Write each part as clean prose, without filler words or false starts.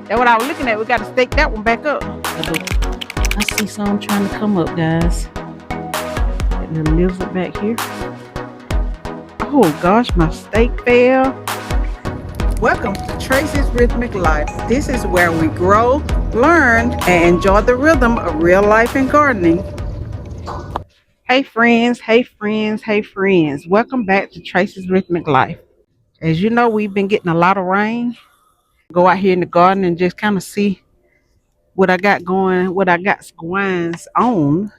That's what I was looking at. We got to stake that one back up. I see some trying to come up, guys. That little lizard back here. Oh gosh, my stake fell. Welcome to Tracy's Rhythmic Life. This is where we grow, learn, and enjoy the rhythm of real life and gardening. Hey friends, hey friends, hey friends. Welcome back to Tracy's Rhythmic Life. As you know, we've been getting a lot of rain. Go out here in the garden and just kind of see what I got going, what I got going on.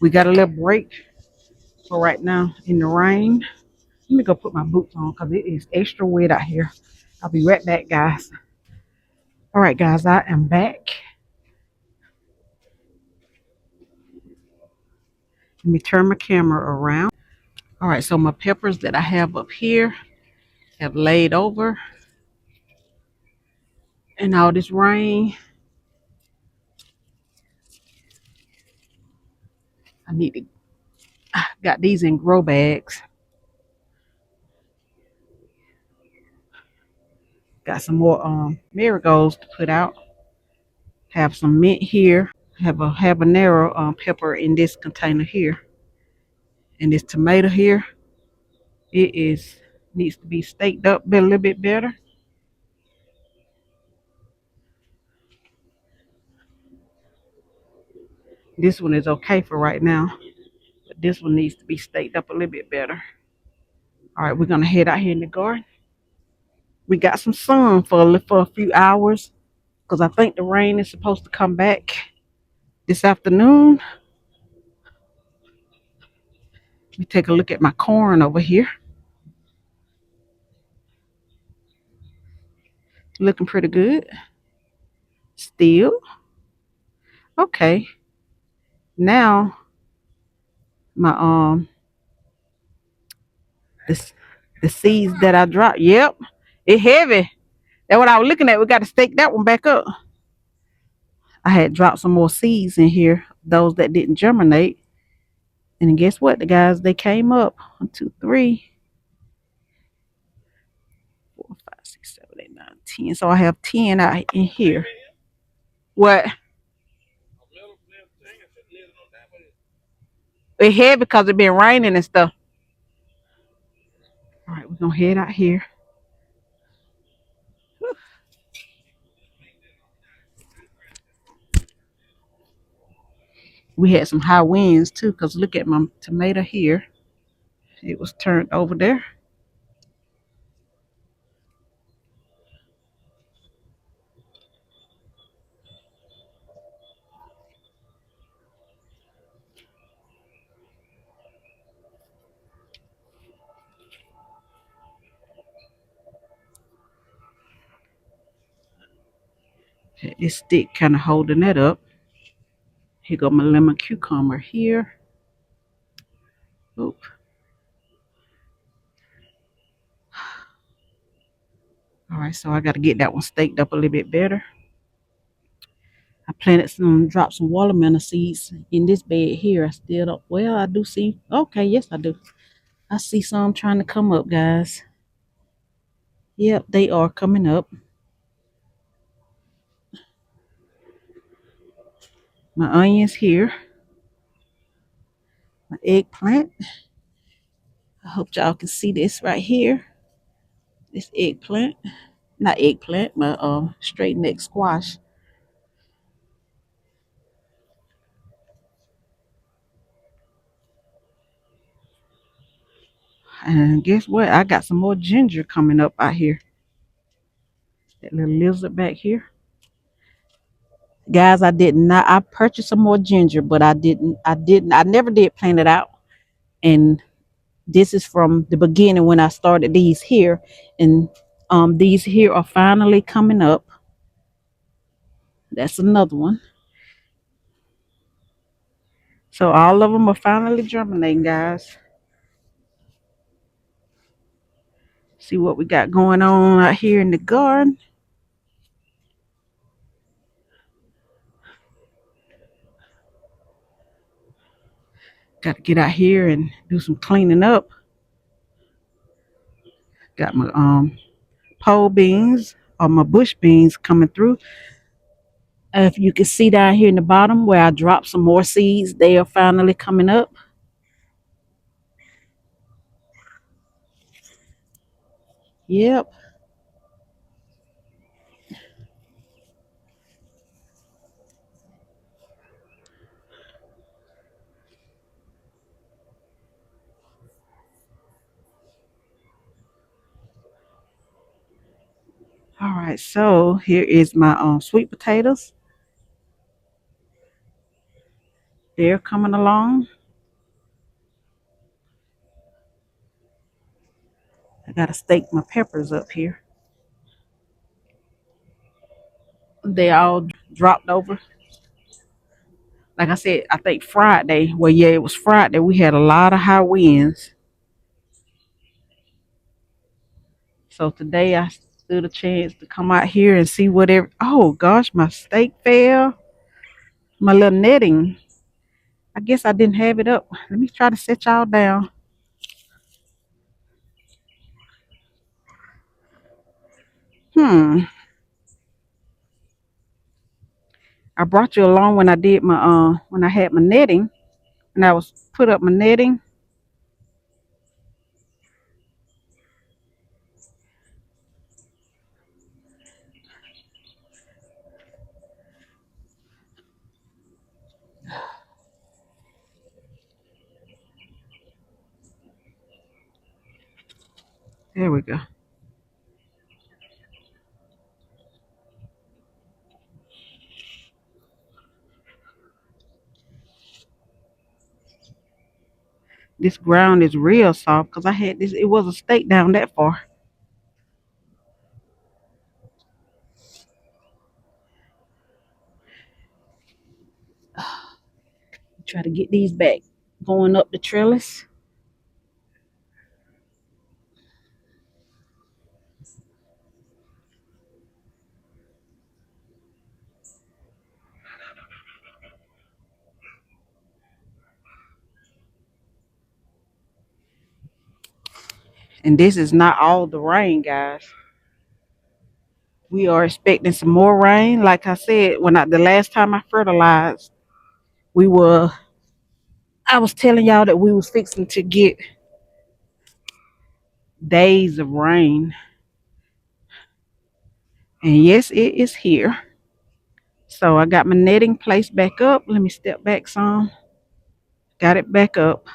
We got a little break for right now in the rain. Let me go put my boots on because it is extra wet out here. I'll be right back, guys. All right, guys, I am back. Let me turn my camera around. All right, so my peppers that I have up here have laid over. And all this rain, I need to, got these in grow bags. Got some more marigolds to put out. Have some mint here. Have a habanero pepper in this container here. And this tomato here, it is needs to be staked up a little bit better. This one is okay for right now, but this one needs to be staked up a little bit better. All right, we're gonna head out here in the garden. We got some sun for a few hours because I think the rain is supposed to come back this afternoon. Let me take a look at my corn over here. Looking pretty good. Still. Okay. Now my this the seeds that I dropped. Yep. It heavy. That's what I was looking at. We got to stake that one back up. I had dropped some more seeds in here, those that didn't germinate. And guess what, the guys, they came up. 1, 2, 3, 4, 5, 6, 7, 8, 9, 10. So I have 10 out in here. What? It heavy because it been raining and stuff. All right, we're gonna head out here. We had some high winds too, because look at my tomato here. It was turned over there. This stick kind of holding that up. Here go my lemon cucumber here. Oop. All right, so I got to get that one staked up a little bit better. I planted dropped some watermelon seeds in this bed here. I still don't, well, I do see, okay, yes, I do. I see some trying to come up, guys. Yep, they are coming up. My onions here. My eggplant. I hope y'all can see this right here. This eggplant. Not eggplant, my straight neck squash. And guess what? I got some more ginger coming up out here. That little lizard back here. Guys, I purchased some more ginger, but I never did plant it out. And this is from the beginning when I started these here. And these here are finally coming up. That's another one. So all of them are finally germinating, guys. See what we got going on out here in the garden. Got to get out here and do some cleaning up. Got my pole beans or my bush beans coming through. If you can see down here in the bottom where I dropped some more seeds, they are finally coming up. Yep. All right, so here is my sweet potatoes. They're coming along. I gotta stake my peppers up here. They all dropped over. Like I said, I think Friday. Well, yeah, it was Friday. We had a lot of high winds. So today I stood a chance to come out here and see whatever. Oh gosh, my steak fell. My little netting. I guess I didn't have it up. Let me try to set y'all down. Hmm. I brought you along when I did my when I had my netting and I was put up my netting. There we go. This ground is real soft because I had this. It was a stake down that far. Try to get these back going up the trellis. And this is not all the rain, guys. We are expecting some more rain. Like I said, the last time I fertilized, we were I was telling y'all that we was fixing to get days of rain. And yes, it is here. So I got my netting placed back up. Let me step back some. Got it back up.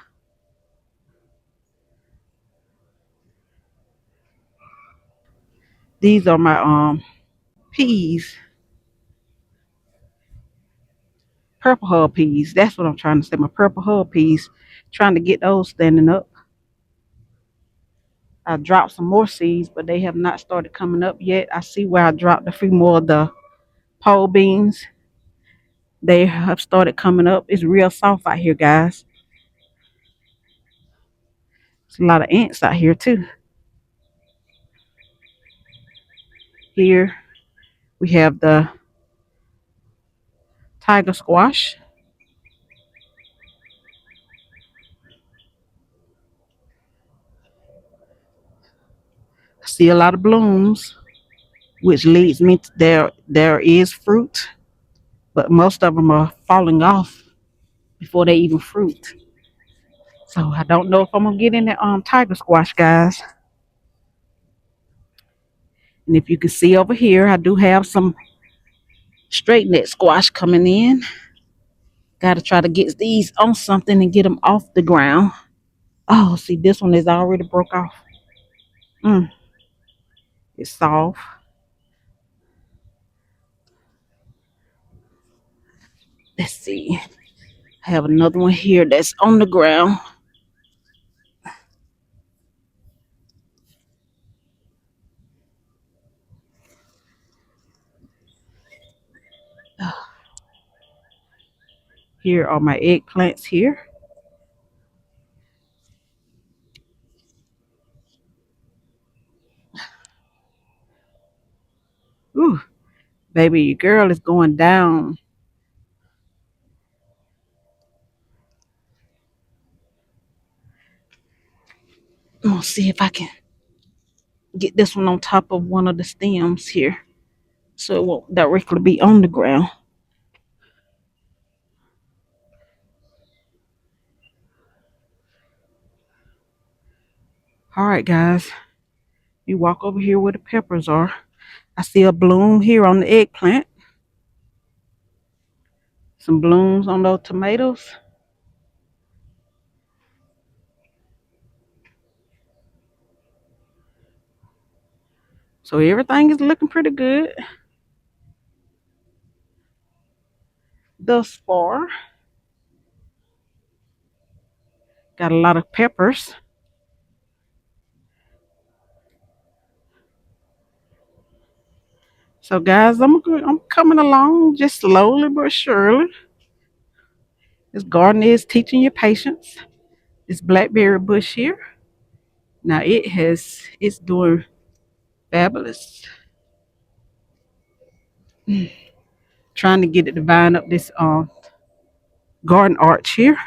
These are my peas, purple hull peas. That's what I'm trying to say. My purple hull peas. Trying to get those standing up. I dropped some more seeds, but they have not started coming up yet. I see where I dropped a few more of the pole beans. They have started coming up. It's real soft out here, guys. There's a lot of ants out here too. Here we have the tiger squash. I see a lot of blooms, which leads me to there is fruit, but most of them are falling off before they even fruit. So I don't know if I'm gonna get in the tiger squash, guys. And if you can see over here, I do have some straight neck squash coming in. Got to try to get these on something and get them off the ground. Oh, see, this one is already broke off. Mm, it's soft. Let's see. I have another one here that's on the ground. Here are my eggplants here. Ooh, baby, your girl is going down. I'm gonna see if I can. get this one on top of one of the stems here, so it won't directly be on the ground. All right, guys, you walk over here where the peppers are. I see a bloom here on the eggplant. Some blooms on those tomatoes. So everything is looking pretty good thus far. Got a lot of peppers. So guys, I'm coming along just slowly but surely. This garden is teaching you patience. This blackberry bush here. Now it's doing fabulous. Trying to get it to vine up this garden arch here.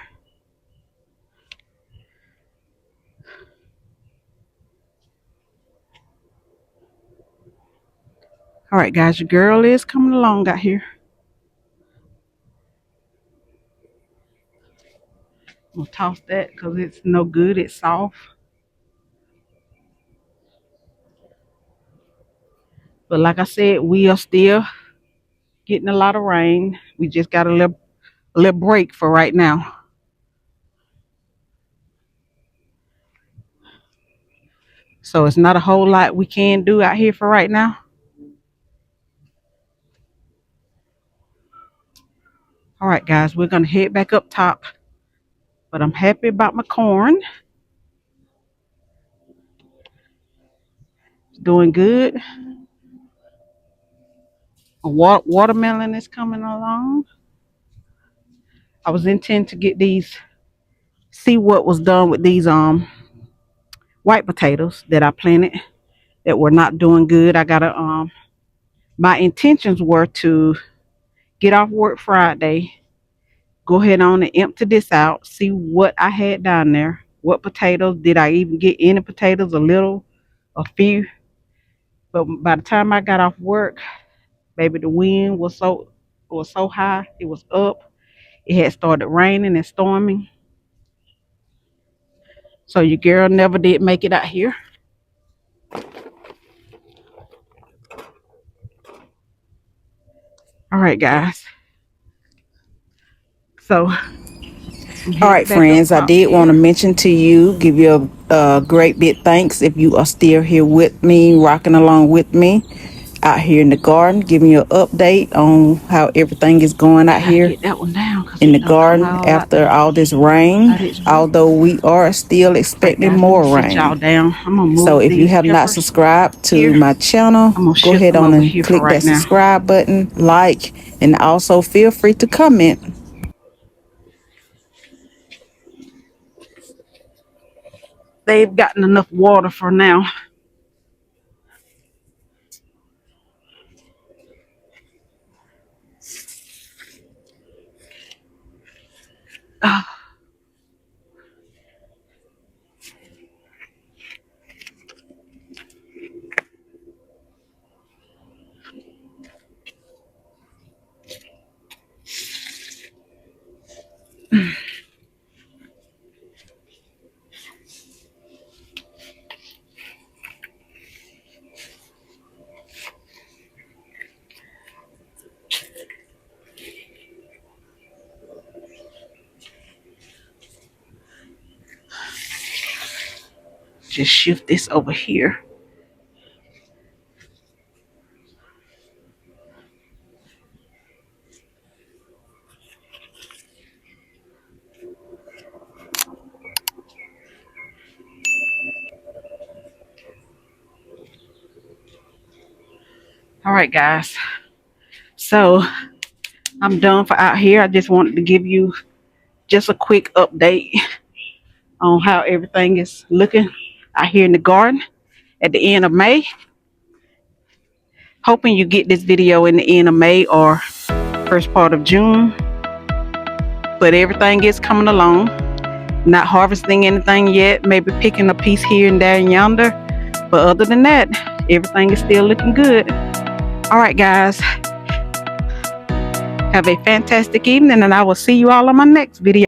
All right, guys, your girl is coming along out here. I'm gonna toss that because it's no good. It's soft. But like I said, we are still getting a lot of rain. We just got a little break for right now. So it's not a whole lot we can do out here for right now. All right, guys, we're gonna head back up top. But I'm happy about my corn. It's doing good. A watermelon is coming along. I was intent to get these, see what was done with these white potatoes that I planted that were not doing good. I gotta my intentions were to get off work Friday, go ahead on and empty this out, see what I had down there. What potatoes did I even get? Any potatoes? A little, a few. But by the time I got off work, baby, the wind was so high. It was up. It had started raining and storming. So your girl never did make it out here. All right, guys. So All right, friends, I did want to mention to you, give you a great big thanks if you are still here with me, rocking along with me out here in the garden, giving you an update on how everything is going out here get that one down in the garden after all this rain, although we are still expecting more rain. Down. So if you have not subscribed to my channel, go ahead on and click that subscribe button, like, and also feel free to comment. They've gotten enough water for now. Just shift this over here. All right, guys. So I'm done for out here. I just wanted to give you just a quick update on how everything is looking out here in the garden at the end of May. Hoping you get this video in the end of May or first part of June. But everything is coming along. Not harvesting anything yet. Maybe picking a piece here and there and yonder. But other than that, everything is still looking good. All right, guys. Have a fantastic evening, and I will see you all on my next video.